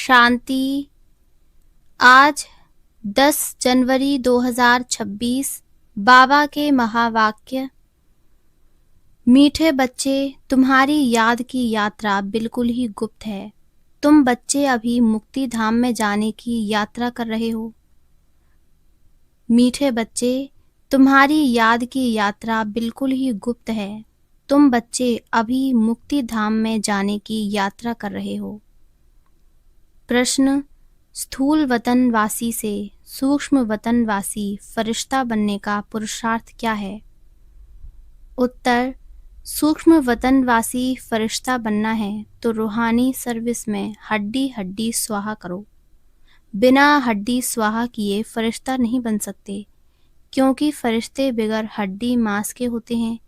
शांति। आज 10 जनवरी 2026 बाबा के महावाक्य। मीठे बच्चे, तुम्हारी याद की यात्रा बिल्कुल ही गुप्त है। तुम बच्चे अभी मुक्ति धाम में जाने की यात्रा कर रहे हो। मीठे बच्चे, तुम्हारी याद की यात्रा बिल्कुल ही गुप्त है। तुम बच्चे अभी मुक्ति धाम में जाने की यात्रा कर रहे हो। प्रश्न: स्थूल वतनवासी से सूक्ष्म वतनवासी फरिश्ता बनने का पुरुषार्थ क्या है? उत्तर: सूक्ष्म वतनवासी फरिश्ता बनना है तो रूहानी सर्विस में हड्डी हड्डी स्वाहा करो। बिना हड्डी स्वाहा किए फरिश्ता नहीं बन सकते, क्योंकि फरिश्ते बिगर हड्डी मांस के होते हैं।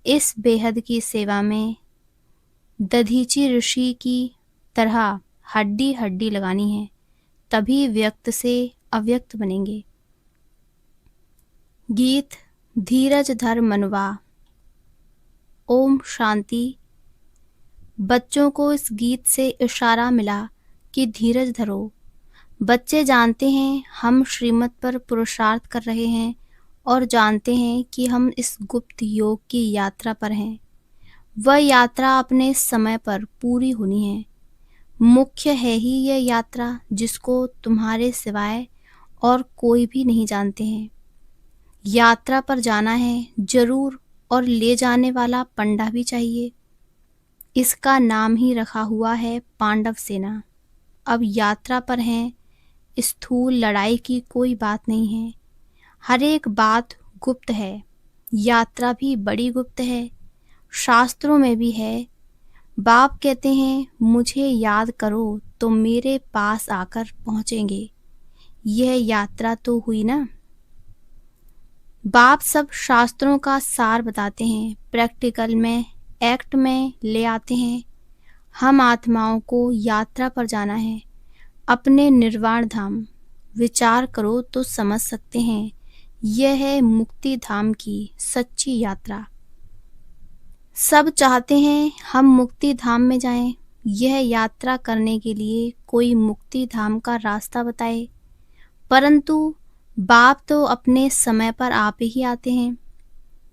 इस बेहद की सेवा में दधीची ऋषि की तरह हड्डी हड्डी लगानी है, तभी व्यक्त से अव्यक्त बनेंगे। गीत: धीरज धर मनुवा। ओम शांति। बच्चों को इस गीत से इशारा मिला कि धीरज धरो। बच्चे जानते हैं हम श्रीमत पर पुरुषार्थ कर रहे हैं और जानते हैं कि हम इस गुप्त योग की यात्रा पर हैं। वह यात्रा अपने समय पर पूरी होनी है। मुख्य है ही यह यात्रा जिसको तुम्हारे सिवाय और कोई भी नहीं जानते हैं। यात्रा पर जाना है जरूर, और ले जाने वाला पंडा भी चाहिए। इसका नाम ही रखा हुआ है पांडव सेना। अब यात्रा पर हैं, स्थूल लड़ाई की कोई बात नहीं है। हर एक बात गुप्त है। यात्रा भी बड़ी गुप्त है, शास्त्रों में भी है। बाप कहते हैं मुझे याद करो तो मेरे पास आकर पहुंचेंगे। यह यात्रा तो हुई ना। बाप सब शास्त्रों का सार बताते हैं, प्रैक्टिकल में एक्ट में ले आते हैं। हम आत्माओं को यात्रा पर जाना है, अपने निर्वाण धाम। विचार करो तो समझ सकते हैं, यह है मुक्ति धाम की सच्ची यात्रा। सब चाहते हैं हम मुक्ति धाम में जाएं। यह यात्रा करने के लिए कोई मुक्ति धाम का रास्ता बताए, परंतु बाप तो अपने समय पर आप ही आते हैं,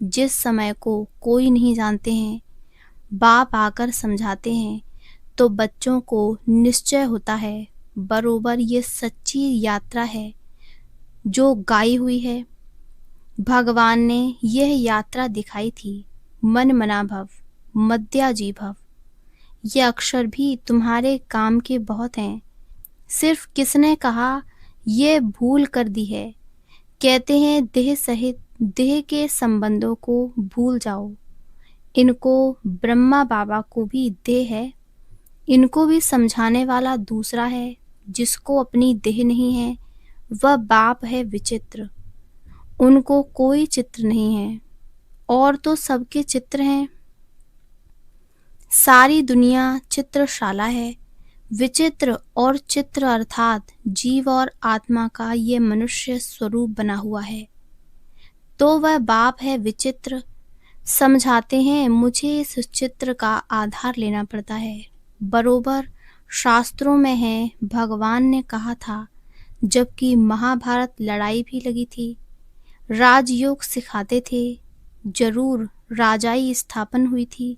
जिस समय को कोई नहीं जानते हैं। बाप आकर समझाते हैं तो बच्चों को निश्चय होता है बरोबर ये सच्ची यात्रा है जो गाई हुई है। भगवान ने यह यात्रा दिखाई थी, मन मना भव, मद्याजी भव। ये अक्षर भी तुम्हारे काम के बहुत हैं। सिर्फ किसने कहा ये भूल कर दी है। कहते हैं देह सहित देह के संबंधों को भूल जाओ। इनको ब्रह्मा बाबा को भी देह है। इनको भी समझाने वाला दूसरा है, जिसको अपनी देह नहीं है। वह बाप है विचित्र। उनको कोई चित्र नहीं है, और तो सबके चित्र हैं। सारी दुनिया चित्रशाला है। विचित्र और चित्र अर्थात जीव और आत्मा का ये मनुष्य स्वरूप बना हुआ है, तो वह बाप है विचित्र। समझाते हैं मुझे इस चित्र का आधार लेना पड़ता है। बरोबर शास्त्रों में है, भगवान ने कहा था जबकि महाभारत लड़ाई भी लगी थी। राजयोग सिखाते थे, जरूर राजाई स्थापन हुई थी।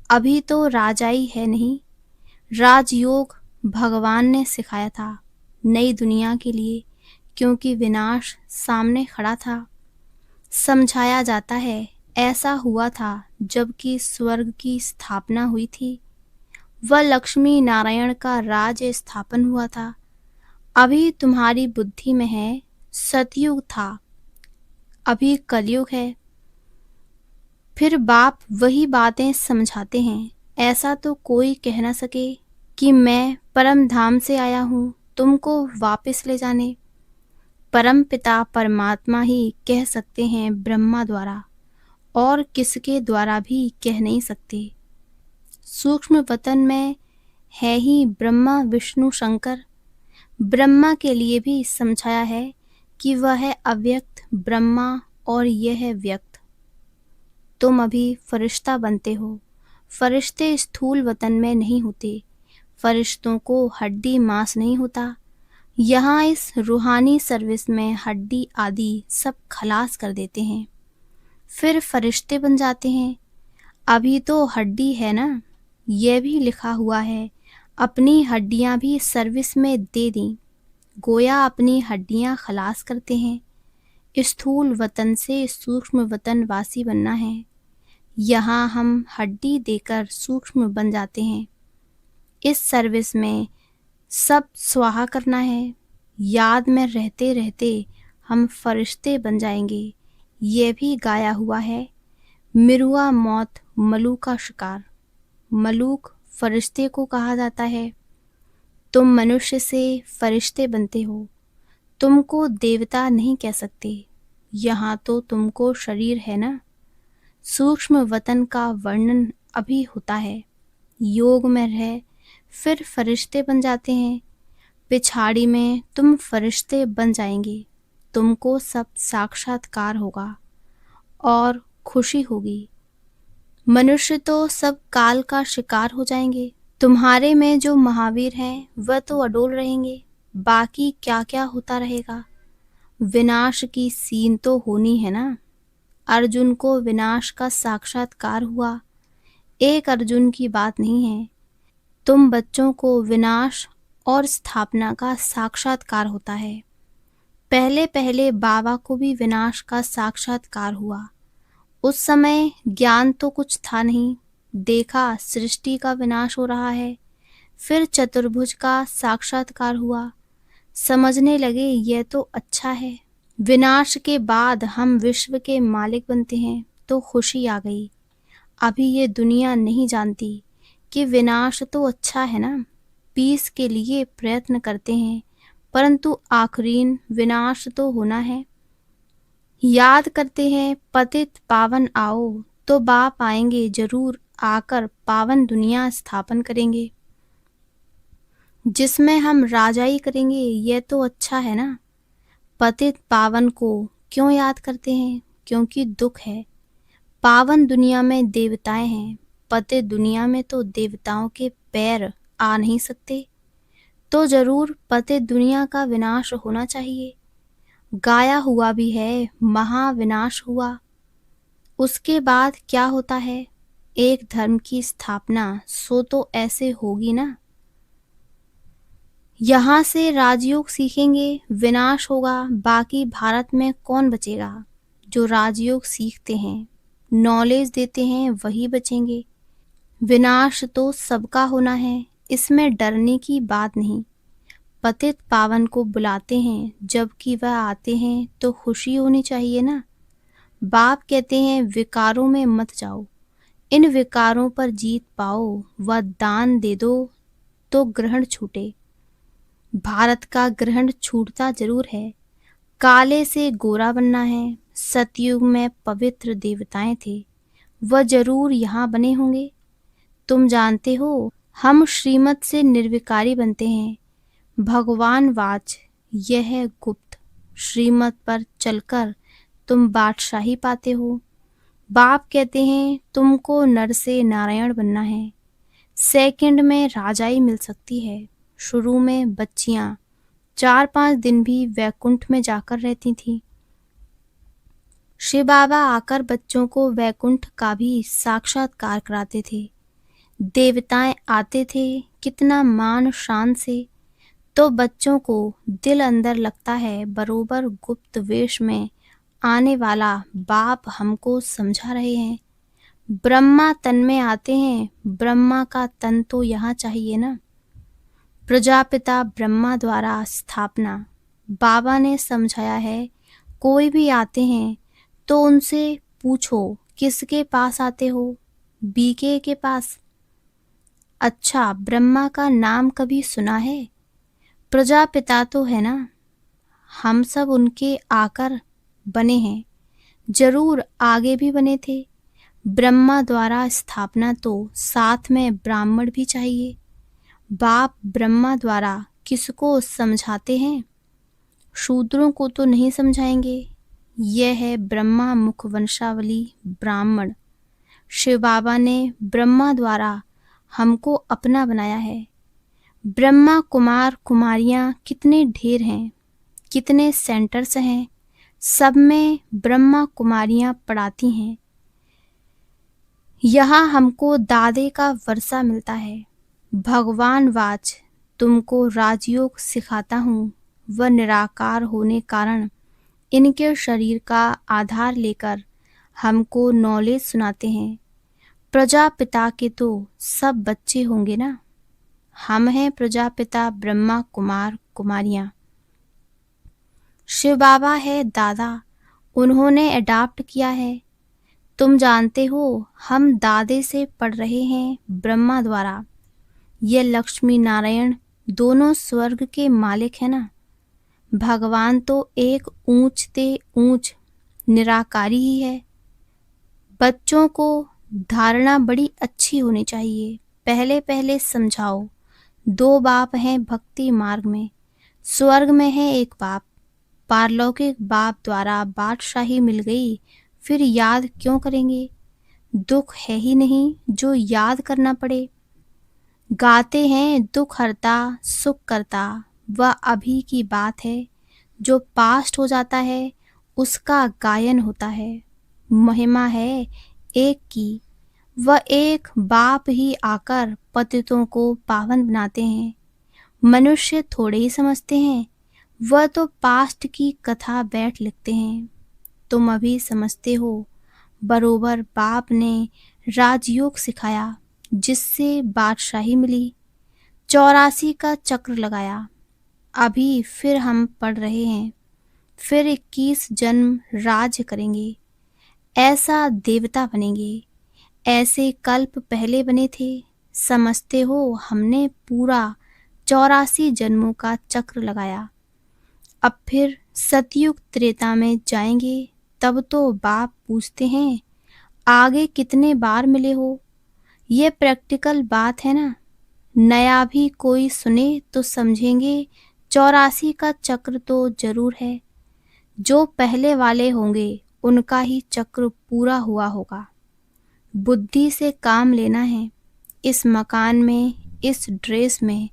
अभी तो राजाई है नहीं। राजयोग भगवान ने सिखाया था नई दुनिया के लिए, क्योंकि विनाश सामने खड़ा था। समझाया जाता है ऐसा हुआ था जबकि स्वर्ग की स्थापना हुई थी। वह लक्ष्मी नारायण का राज स्थापन हुआ था। अभी तुम्हारी बुद्धि में है सतयुग था, अभी कलयुग है। फिर बाप वही बातें समझाते हैं। ऐसा तो कोई कह न सके कि मैं परम धाम से आया हूँ तुमको वापस ले जाने। परम पिता परमात्मा ही कह सकते हैं ब्रह्मा द्वारा, और किसके द्वारा भी कह नहीं सकते। सूक्ष्म वतन में है ही ब्रह्मा विष्णु शंकर। ब्रह्मा के लिए भी समझाया है कि वह है अव्यक्त ब्रह्मा और यह है व्यक्त। तुम अभी फरिश्ता बनते हो। फरिश्ते स्थूल वतन में नहीं होते, फरिश्तों को हड्डी मांस नहीं होता। यहाँ इस रूहानी सर्विस में हड्डी आदि सब खलास कर देते हैं, फिर फरिश्ते बन जाते हैं। अभी तो हड्डी है ना, यह भी लिखा हुआ है, अपनी हड्डियां भी सर्विस में दे दी। गोया अपनी हड्डियां खलास करते हैं। स्थूल वतन से सूक्ष्म वतन वासी बनना है। यहाँ हम हड्डी देकर सूक्ष्म बन जाते हैं। इस सर्विस में सब स्वाहा करना है। याद में रहते रहते हम फरिश्ते बन जाएंगे। ये भी गाया हुआ है, मिरुआ मौत मलूक का शिकार। मलूक फरिश्ते को कहा जाता है। तुम मनुष्य से फरिश्ते बनते हो, तुमको देवता नहीं कह सकते। यहाँ तो तुमको शरीर है ना। सूक्ष्म वतन का वर्णन अभी होता है। योग में रह फिर फरिश्ते बन जाते हैं। पिछाड़ी में तुम फरिश्ते बन जाएंगे। तुमको सब साक्षात्कार होगा और खुशी होगी। मनुष्य तो सब काल का शिकार हो जाएंगे। तुम्हारे में जो महावीर हैं वह तो अडोल रहेंगे। बाकी क्या क्या होता रहेगा। विनाश की सीन तो होनी है ना। अर्जुन को विनाश का साक्षात्कार हुआ। एक अर्जुन की बात नहीं है। तुम बच्चों को विनाश और स्थापना का साक्षात्कार होता है। पहले पहले बाबा को भी विनाश का साक्षात्कार हुआ। उस समय ज्ञान तो कुछ था नहीं। देखा सृष्टि का विनाश हो रहा है। फिर चतुर्भुज का साक्षात्कार हुआ। समझने लगे यह तो अच्छा है। विनाश के बाद हम विश्व के मालिक बनते हैं तो खुशी आ गई। अभी ये दुनिया नहीं जानती कि विनाश तो अच्छा है ना। पीस के लिए प्रयत्न करते हैं, परंतु आखिरीन विनाश तो होना है। याद करते हैं पतित पावन आओ, तो बाप आएंगे जरूर, आकर पावन दुनिया स्थापन करेंगे, जिसमें हम राजाई करेंगे। यह तो अच्छा है ना। पतित पावन को क्यों याद करते हैं? क्योंकि दुख है। पावन दुनिया में देवताएं हैं, पतित दुनिया में तो देवताओं के पैर आ नहीं सकते। तो जरूर पतित दुनिया का विनाश होना चाहिए। गाया हुआ भी है, महाविनाश हुआ। उसके बाद क्या होता है? एक धर्म की स्थापना, सो तो ऐसे होगी ना। यहाँ से राजयोग सीखेंगे, विनाश होगा। बाकी भारत में कौन बचेगा? जो राजयोग सीखते हैं, नॉलेज देते हैं, वही बचेंगे। विनाश तो सबका होना है, इसमें डरने की बात नहीं। पतित पावन को बुलाते हैं, जबकि वह आते हैं तो खुशी होनी चाहिए ना। बाप कहते हैं विकारों में मत जाओ, इन विकारों पर जीत पाओ। वह दान दे दो तो ग्रहण छूटे। भारत का ग्रहण छूटता जरूर है। काले से गोरा बनना है। सतयुग में पवित्र देवताएं थे, वह जरूर यहाँ बने होंगे। तुम जानते हो, हम श्रीमत से निर्विकारी बनते हैं। भगवान वाच, यह है गुप्त। श्रीमत पर चलकर तुम बादशाही पाते हो। बाप कहते हैं तुमको नर से नारायण बनना है। सेकंड में राजाई मिल सकती है। शुरू में बच्चियां 4-5 दिन भी वैकुंठ में जाकर रहती थीं। शिव बाबा आकर बच्चों को वैकुंठ का भी साक्षात्कार कराते थे। देवताएं आते थे, कितना मान शान से। तो बच्चों को दिल अंदर लगता है बरोबर गुप्त वेश में आने वाला बाप हमको समझा रहे हैं। ब्रह्मा तन में आते हैं, ब्रह्मा का तन तो यहाँ चाहिए ना। प्रजापिता ब्रह्मा द्वारा स्थापना, बाबा ने समझाया है। कोई भी आते हैं तो उनसे पूछो किसके पास आते हो? बीके के पास। अच्छा, ब्रह्मा का नाम कभी सुना है? प्रजापिता तो है ना। हम सब उनके आकर बने हैं, जरूर आगे भी बने थे। ब्रह्मा द्वारा स्थापना तो साथ में ब्राह्मण भी चाहिए। बाप ब्रह्मा द्वारा किसको समझाते हैं? शूद्रों को तो नहीं समझाएंगे। यह है ब्रह्मा मुख वंशावली ब्राह्मण। शिव बाबा ने ब्रह्मा द्वारा हमको अपना बनाया है। ब्रह्मा कुमार कुमारियाँ कितने ढेर हैं, कितने सेंटर्स हैं, सब में ब्रह्मा कुमारियाँ पढ़ाती हैं। यहाँ हमको दादे का वर्षा मिलता है। भगवान वाच तुमको राजयोग सिखाता हूँ, वह निराकार होने कारण इनके शरीर का आधार लेकर हमको नॉलेज सुनाते हैं। प्रजापिता के तो सब बच्चे होंगे ना, हम हैं प्रजापिता ब्रह्मा कुमार कुमारियाँ। शिव बाबा है दादा, उन्होंने अडॉप्ट किया है। तुम जानते हो हम दादे से पढ़ रहे हैं ब्रह्मा द्वारा। ये लक्ष्मी नारायण दोनों स्वर्ग के मालिक है ना। भगवान तो एक ऊंचते ऊंच निराकारी ही है। बच्चों को धारणा बड़ी अच्छी होनी चाहिए। पहले पहले समझाओ, 2 बाप हैं भक्ति मार्ग में। स्वर्ग में है एक बाप, पारलौकिक बाप द्वारा बादशाही मिल गई, फिर याद क्यों करेंगे? दुख है ही नहीं जो याद करना पड़े। गाते हैं दुख हरता सुख करता, वह अभी की बात है। जो पास्ट हो जाता है उसका गायन होता है। महिमा है एक की, वह एक बाप ही आकर पतितों को पावन बनाते हैं। मनुष्य थोड़े ही समझते हैं, वह तो पास्ट की कथा बैठ लिखते हैं। तुम अभी समझते हो, बरोबर बाप ने राजयोग सिखाया जिससे बादशाही मिली। 84 का चक्र लगाया। अभी फिर हम पढ़ रहे हैं, फिर 21 जन्म राज्य करेंगे, ऐसा देवता बनेंगे। ऐसे कल्प पहले बने थे। समझते हो हमने पूरा 84 जन्मों का चक्र लगाया। अब फिर सतयुग त्रेता में जाएंगे, तब तो बाप पूछते हैं आगे कितने बार मिले हो। ये प्रैक्टिकल बात है ना। नया भी कोई सुने तो समझेंगे 84 का चक्र तो जरूर है। जो पहले वाले होंगे उनका ही चक्र पूरा हुआ होगा। बुद्धि से काम लेना है। इस मकान में, इस ड्रेस में,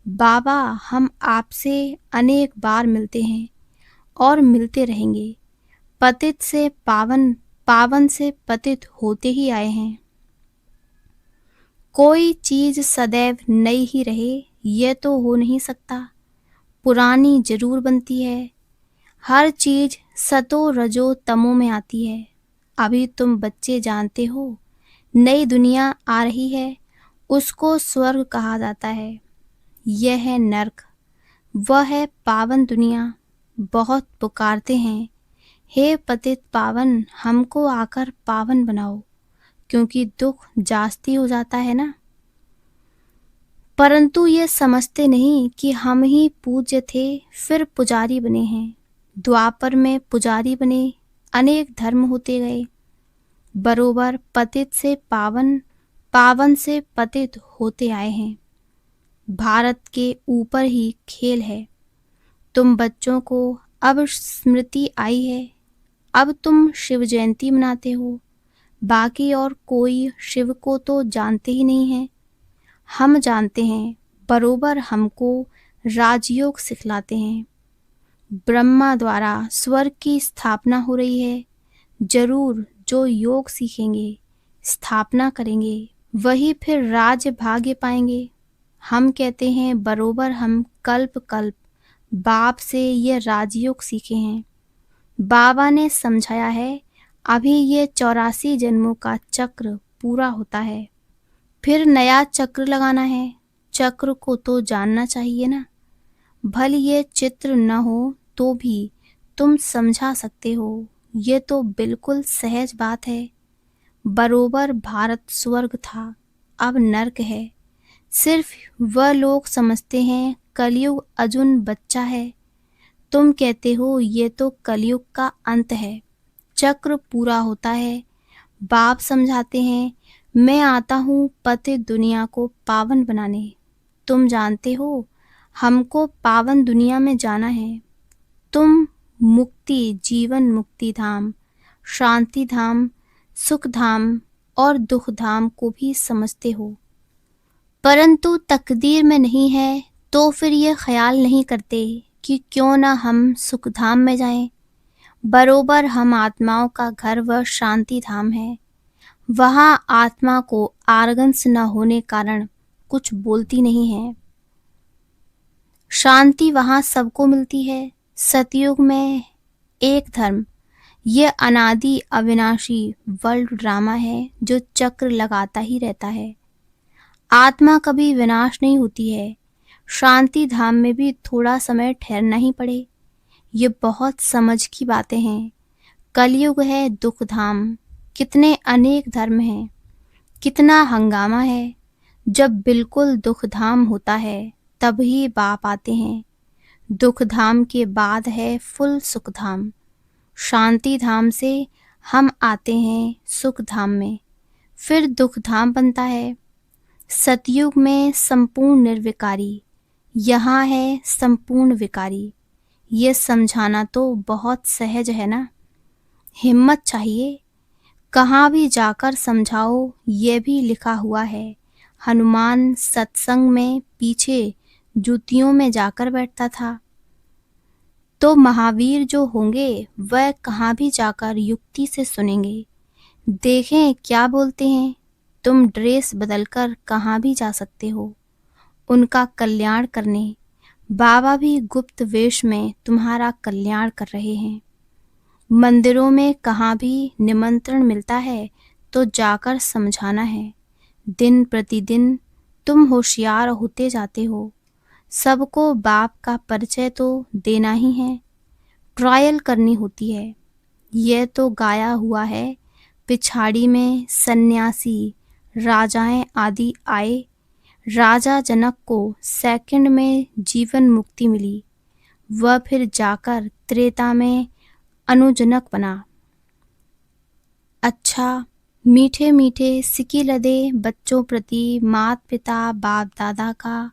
बाबा हम आपसे अनेक बार मिलते हैं और मिलते रहेंगे। पतित से पावन, पावन से पतित होते ही आए हैं। कोई चीज सदैव नई ही रहे यह तो हो नहीं सकता, पुरानी जरूर बनती है। हर चीज सतो रजो तमो में आती है। अभी तुम बच्चे जानते हो नई दुनिया आ रही है, उसको स्वर्ग कहा जाता है। यह है नर्क, वह है पावन दुनिया। बहुत पुकारते हैं, हे पतित पावन हमको आकर पावन बनाओ, क्योंकि दुख जास्ती हो जाता है ना। परंतु ये समझते नहीं कि हम ही पूज्य थे, फिर पुजारी बने हैं। द्वापर में पुजारी बने, अनेक धर्म होते गए। बरोबर पतित से पावन, पावन से पतित होते आए हैं। भारत के ऊपर ही खेल है। तुम बच्चों को अब स्मृति आई है। अब तुम शिव जयंती मनाते हो, बाकी और कोई शिव को तो जानते ही नहीं है। हम जानते हैं, बरोबर हमको राजयोग सिखलाते हैं। ब्रह्मा द्वारा स्वर्ग की स्थापना हो रही है। जरूर जो योग सीखेंगे, स्थापना करेंगे, वही फिर राज्य भाग्य पाएंगे। हम कहते हैं बरोबर हम कल्प कल्प बाप से ये राजयोग सीखे हैं। बाबा ने समझाया है अभी ये 84 जन्मों का चक्र पूरा होता है, फिर नया चक्र लगाना है। चक्र को तो जानना चाहिए ना। भले ये चित्र न हो तो भी तुम समझा सकते हो, ये तो बिल्कुल सहज बात है। बरोबर भारत स्वर्ग था, अब नर्क है। सिर्फ वह लोग समझते हैं कलयुग अजुन बच्चा है। तुम कहते हो ये तो कलयुग का अंत है, चक्र पूरा होता है। बाप समझाते हैं मैं आता हूँ पतित दुनिया को पावन बनाने। तुम जानते हो हमको पावन दुनिया में जाना है। तुम मुक्ति, जीवन मुक्ति धाम, शांति धाम, सुख धाम और दुख धाम को भी समझते हो। परंतु तकदीर में नहीं है तो फिर ये ख्याल नहीं करते कि क्यों ना हम सुखधाम में जाएं। बरोबर हम आत्माओं का घर वह शांति धाम है। वहाँ आत्मा को आर्गन्स न होने कारण कुछ बोलती नहीं है। शांति वहाँ सबको मिलती है। सतयुग में एक धर्म, ये अनादि अविनाशी वर्ल्ड ड्रामा है जो चक्र लगाता ही रहता है। आत्मा कभी विनाश नहीं होती है। शांति धाम में भी थोड़ा समय ठहरना ही पड़े। ये बहुत समझ की बातें हैं। कलयुग है दुख धाम। कितने अनेक धर्म हैं, कितना हंगामा है। जब बिल्कुल दुख धाम होता है तभी बाप आते हैं। दुख धाम के बाद है फुल सुख धाम। शांति धाम से हम आते हैं सुख धाम में, फिर दुख धाम बनता है। सतयुग में संपूर्ण निर्विकारी, यहाँ है संपूर्ण विकारी। ये समझाना तो बहुत सहज है ना। हिम्मत चाहिए। कहाँ भी जाकर समझाओ। ये भी लिखा हुआ है, हनुमान सत्संग में पीछे जूतियों में जाकर बैठता था। तो महावीर जो होंगे वह कहाँ भी जाकर युक्ति से सुनेंगे। देखें क्या बोलते हैं। तुम ड्रेस बदलकर कहाँ भी जा सकते हो उनका कल्याण करने। बाबा भी गुप्त वेश में तुम्हारा कल्याण कर रहे हैं। मंदिरों में कहाँ भी निमंत्रण मिलता है तो जाकर समझाना है। दिन प्रतिदिन तुम होशियार होते जाते हो। सबको बाप का परिचय तो देना ही है। ट्रायल करनी होती है। यह तो गाया हुआ है, पिछाड़ी में सन्यासी राजाएं आदि आए। राजा जनक को सेकंड में जीवन मुक्ति मिली। वह फिर जाकर त्रेता में अनुजनक बना। अच्छा, मीठे मीठे सिकी लदे बच्चों प्रति मात पिता बाप दादा का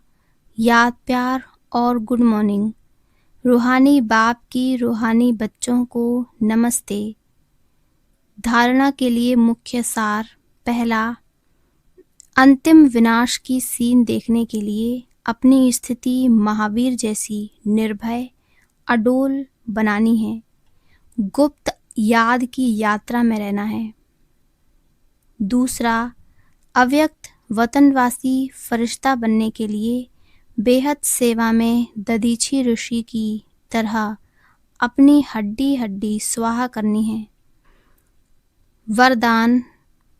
याद प्यार और गुड मॉर्निंग। रूहानी बाप की रूहानी बच्चों को नमस्ते। धारणा के लिए मुख्य सार। पहला, अंतिम विनाश की सीन देखने के लिए अपनी स्थिति महावीर जैसी निर्भय अडोल बनानी है। गुप्त याद की यात्रा में रहना है। दूसरा, अव्यक्त वतनवासी फरिश्ता बनने के लिए बेहद सेवा में दधीची ऋषि की तरह अपनी हड्डी हड्डी स्वाहा करनी है। वरदान,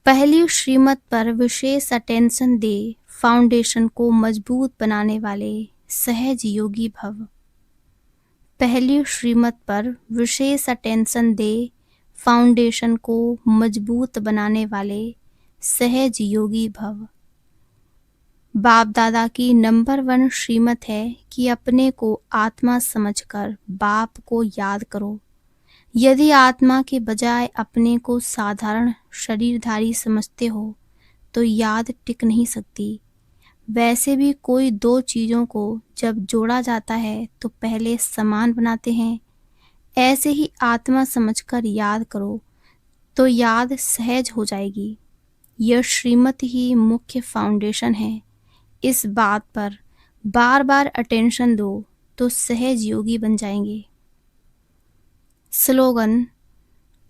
पहली श्रीमत पर विशेष अटेंशन दे। फाउंडेशन को मजबूत बनाने वाले सहज योगी भव। पहली श्रीमत पर विशेष अटेंशन दे। फाउंडेशन को मजबूत बनाने वाले सहज योगी भव। बाप दादा की नंबर 1 श्रीमत है कि अपने को आत्मा समझकर बाप को याद करो। यदि आत्मा के बजाय अपने को साधारण शरीरधारी समझते हो तो याद टिक नहीं सकती। वैसे भी कोई दो चीज़ों को जब जोड़ा जाता है तो पहले समान बनाते हैं। ऐसे ही आत्मा समझकर याद करो तो याद सहज हो जाएगी। यह श्रीमत ही मुख्य फाउंडेशन है। इस बात पर बार बार अटेंशन दो तो सहज योगी बन जाएंगे। स्लोगन,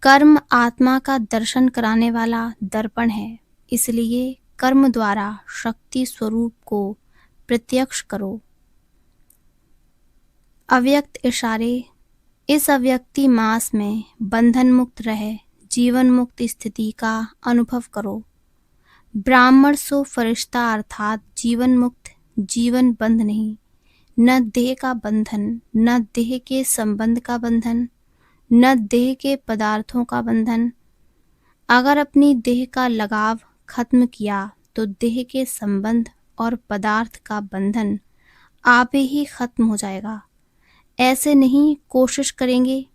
कर्म आत्मा का दर्शन कराने वाला दर्पण है, इसलिए कर्म द्वारा शक्ति स्वरूप को प्रत्यक्ष करो। अव्यक्त इशारे, इस अव्यक्ति मास में बंधन मुक्त रहे जीवन मुक्त स्थिति का अनुभव करो। ब्राह्मण सो फरिश्ता अर्थात जीवन मुक्त, जीवन बंध नहीं। न देह का बंधन, न देह के संबंध का बंधन, न देह के पदार्थों का बंधन। अगर अपनी देह का लगाव खत्म किया तो देह के संबंध और पदार्थ का बंधन आप ही खत्म हो जाएगा। ऐसे नहीं कोशिश करेंगे।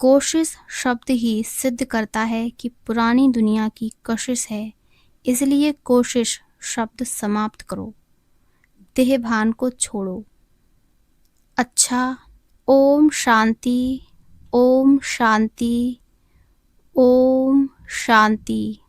कोशिश शब्द ही सिद्ध करता है कि पुरानी दुनिया की कशिश है, इसलिए कोशिश शब्द समाप्त करो। देह भान को छोड़ो। अच्छा, ओम शांति, ओम शांति, ओम शांति।